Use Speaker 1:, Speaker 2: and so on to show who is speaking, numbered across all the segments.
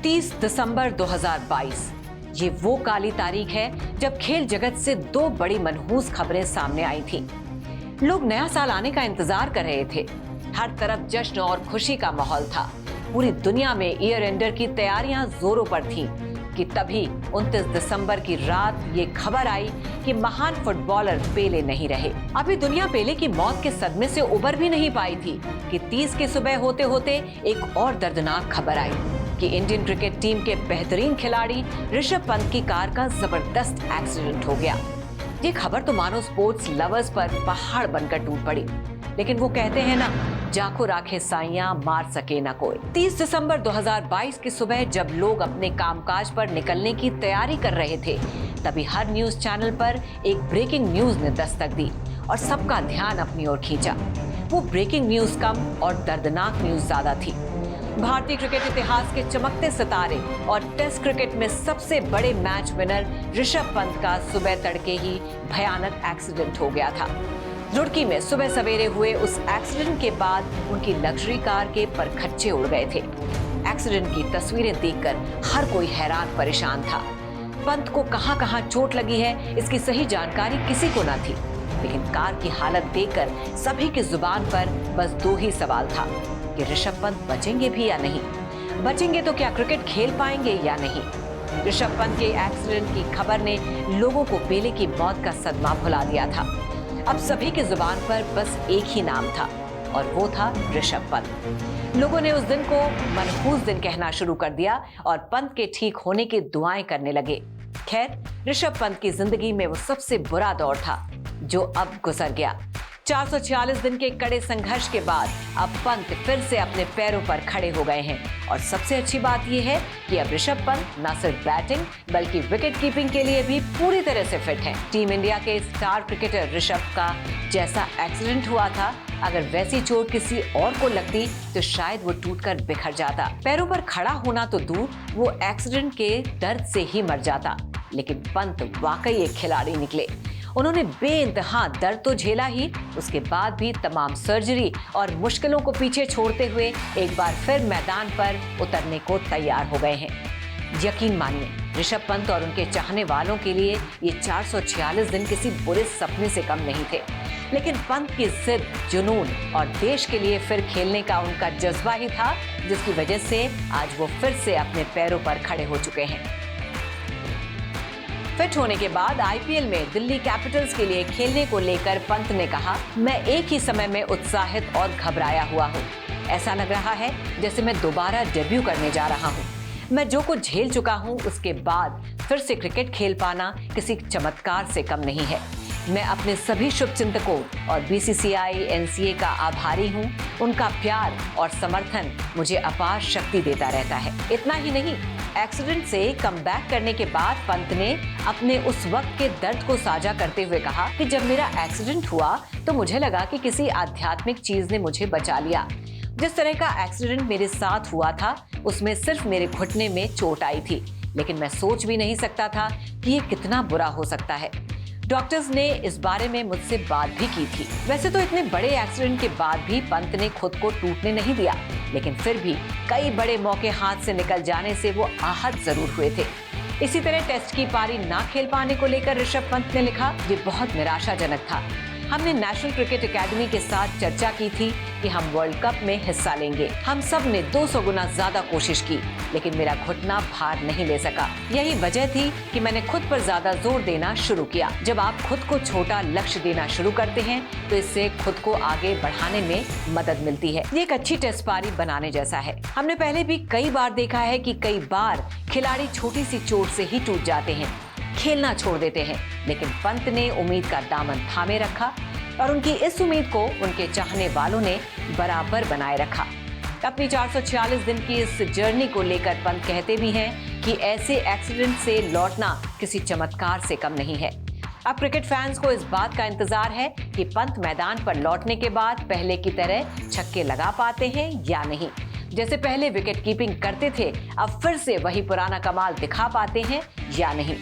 Speaker 1: 30 दिसंबर 2022 ये वो काली तारीख है जब खेल जगत से दो बड़ी मनहूस खबरें सामने आई थी। लोग नया साल आने का इंतजार कर रहे थे। हर तरफ जश्न और खुशी का माहौल था। पूरी दुनिया में ईयर एंडर की तैयारियां जोरों पर थीं कि तभी 29 दिसंबर की रात ये खबर आई कि महान फुटबॉलर पेले नहीं रहे। अभी दुनिया पेले की मौत के सदमे से उबर भी नहीं पाई थी कि 30 की सुबह होते होते एक और दर्दनाक खबर आई कि इंडियन क्रिकेट टीम के बेहतरीन खिलाड़ी ऋषभ पंत की कार का जबरदस्त एक्सीडेंट हो गया। ये खबर तो मानो स्पोर्ट्स लवर्स पर पहाड़ बनकर टूट पड़ी। लेकिन वो कहते हैं ना, जाको राखे साइयां मार सके ना कोई। 30 दिसंबर 2022 की सुबह जब लोग अपने कामकाज पर निकलने की तैयारी कर रहे थे, तभी हर न्यूज चैनल पर एक ब्रेकिंग न्यूज ने दस्तक दी और सबका ध्यान अपनी ओर खींचा। वो ब्रेकिंग न्यूज कम और दर्दनाक न्यूज ज्यादा थी। भारतीय क्रिकेट इतिहास के चमकते सितारे और टेस्ट क्रिकेट में सबसे बड़े मैच विनर ऋषभ पंत का सुबह तड़के ही भयानक एक्सीडेंट हो गया था। रुड़की में सुबह सवेरे हुए उस एक्सीडेंट के बाद उनकी लग्जरी कार के परखच्चे उड़ गए थे। एक्सीडेंट की तस्वीरें देखकर हर कोई हैरान परेशान था। पंत को कहां-कहां चोट लगी है, इसकी सही जानकारी किसी को न थी। लेकिन कार की हालत देखकर सभी की जुबान पर बस दो ही सवाल था कि ऋषभ पंत बचेंगे भी या नहीं। बचेंगे तो क्या क्रिकेट खेल पाएंगे या नहीं। ऋषभ पंत के एक्सीडेंट की खबर ने लोगों को पेले की मौत का सदमा भुला दिया था। अब सभी की जुबान पर बस एक ही नाम था और वो था ऋषभ पंत। लोगों ने उस दिन को मनहूस दिन कहना शुरू कर दिया और पंत के ठीक होने की दुआएं करने लगे। खैर, ऋषभ पंत की जिंदगी में वो सबसे बुरा दौर था जो अब गुजर गया। 446 दिन के कड़े संघर्ष के बाद अब पंत फिर से अपने पैरों पर खड़े हो गए हैं और सबसे अच्छी बात यह है कि अब ऋषभ पंत न सिर्फ बैटिंग बल्कि विकेट कीपिंग के लिए भी पूरी तरह से फिट हैं। टीम इंडिया के स्टार क्रिकेटर ऋषभ का जैसा एक्सीडेंट हुआ था, अगर वैसी चोट किसी और को लगती तो शायद वो टूटकर बिखर जाता। पैरों पर खड़ा होना तो दूर, वो एक्सीडेंट के दर्द से ही मर जाता। लेकिन पंत वाकई एक खिलाड़ी निकले। उन्होंने बेइंतहा दर्द तो झेला ही, उसके बाद भी तमाम सर्जरी और मुश्किलों को पीछे छोड़ते हुए एक बार फिर मैदान पर उतरने को तैयार हो गए हैं। यकीन मानिए, ऋषभ पंत और उनके चाहने वालों के लिए ये 446 दिन किसी बुरे सपने से कम नहीं थे। लेकिन पंत की जिद, जुनून और देश के लिए फिर खेलने का उनका जज्बा ही था जिसकी वजह से आज वो फिर से अपने पैरों पर खड़े हो चुके हैं। फिट होने के बाद आईपीएल में दिल्ली कैपिटल्स के लिए खेलने को लेकर पंत ने कहा, मैं एक ही समय में उत्साहित और घबराया हुआ हूँ। ऐसा लग रहा है जैसे मैं दोबारा डेब्यू करने जा रहा हूँ। मैं जो कुछ झेल चुका हूँ उसके बाद फिर से क्रिकेट खेल पाना किसी चमत्कार से कम नहीं है। मैं अपने सभी शुभचिंतकों और बीसीसीआई, एनसीए का आभारी हूँ। उनका प्यार और समर्थन मुझे अपार शक्ति देता रहता है। इतना ही नहीं, एक्सीडेंट से कमबैक करने के बाद पंत ने अपने उस वक्त के दर्द को साझा करते हुए कहा कि जब मेरा एक्सीडेंट हुआ तो मुझे लगा कि किसी आध्यात्मिक चीज ने मुझे बचा लिया। जिस तरह का एक्सीडेंट मेरे साथ हुआ था उसमें सिर्फ मेरे घुटने में चोट आई थी, लेकिन मैं सोच भी नहीं सकता था कि ये कितना बुरा हो सकता है। डॉक्टर्स ने इस बारे में मुझसे बात भी की थी। वैसे तो इतने बड़े एक्सीडेंट के बाद भी पंत ने खुद को टूटने नहीं दिया, लेकिन फिर भी कई बड़े मौके हाथ से निकल जाने से वो आहत जरूर हुए थे। इसी तरह टेस्ट की पारी ना खेल पाने को लेकर ऋषभ पंत ने लिखा, ये बहुत निराशाजनक था। हमने नेशनल क्रिकेट एकेडमी के साथ चर्चा की थी कि हम वर्ल्ड कप में हिस्सा लेंगे। हम सब ने 200 गुना ज्यादा कोशिश की, लेकिन मेरा घुटना भार नहीं ले सका। यही वजह थी कि मैंने खुद पर ज्यादा जोर देना शुरू किया। जब आप खुद को छोटा लक्ष्य देना शुरू करते हैं तो इससे खुद को आगे बढ़ाने में मदद मिलती है। ये एक अच्छी टेस्ट पारी बनाने जैसा है। हमने पहले भी कई बार देखा है कि कई बार खिलाड़ी छोटी सी चोट से ही टूट जाते हैं, खेलना छोड़ देते हैं। लेकिन पंत ने उम्मीद का दामन थामे रखा और उनकी इस उम्मीद को उनके चाहने वालों ने बराबर बनाए रखा। अपनी 446 दिन की इस जर्नी को लेकर पंत कहते भी हैं कि ऐसे एक्सीडेंट से लौटना किसी चमत्कार से कम नहीं है। अब क्रिकेट फैंस को इस बात का इंतजार है कि पंत मैदान पर लौटने के बाद पहले की तरह छक्के लगा पाते हैं या नहीं। जैसे पहले विकेट कीपिंग करते थे, अब फिर से वही पुराना कमाल दिखा पाते हैं या नहीं।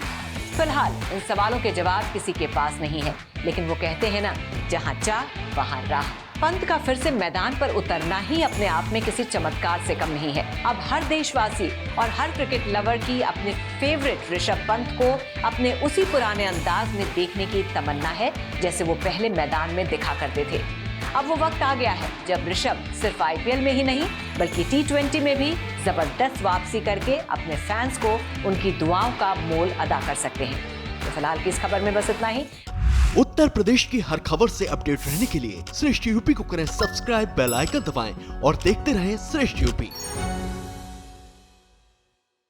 Speaker 1: फिलहाल इन सवालों के जवाब किसी के पास नहीं है, लेकिन वो कहते हैं ना, जहां चाह वहां राह। पंत का फिर से मैदान पर उतरना ही अपने आप में किसी चमत्कार से कम नहीं है। अब हर देशवासी और हर क्रिकेट लवर की अपने फेवरेट ऋषभ पंत को अपने उसी पुराने अंदाज में देखने की तमन्ना है जैसे वो पहले मैदान में दिखा करते थे। अब वो वक्त आ गया है जब ऋषभ सिर्फ आईपीएल में ही नहीं बल्कि टी20 में भी जबरदस्त वापसी करके अपने फैंस को उनकी दुआओं का मोल अदा कर सकते हैं। तो फिलहाल की इस खबर में बस इतना ही।
Speaker 2: उत्तर प्रदेश की हर खबर से अपडेट रहने के लिए श्रेष्ठ यूपी को करें सब्सक्राइब, बेल आइकन दबाएं और देखते रहें श्रेष्ठ यूपी।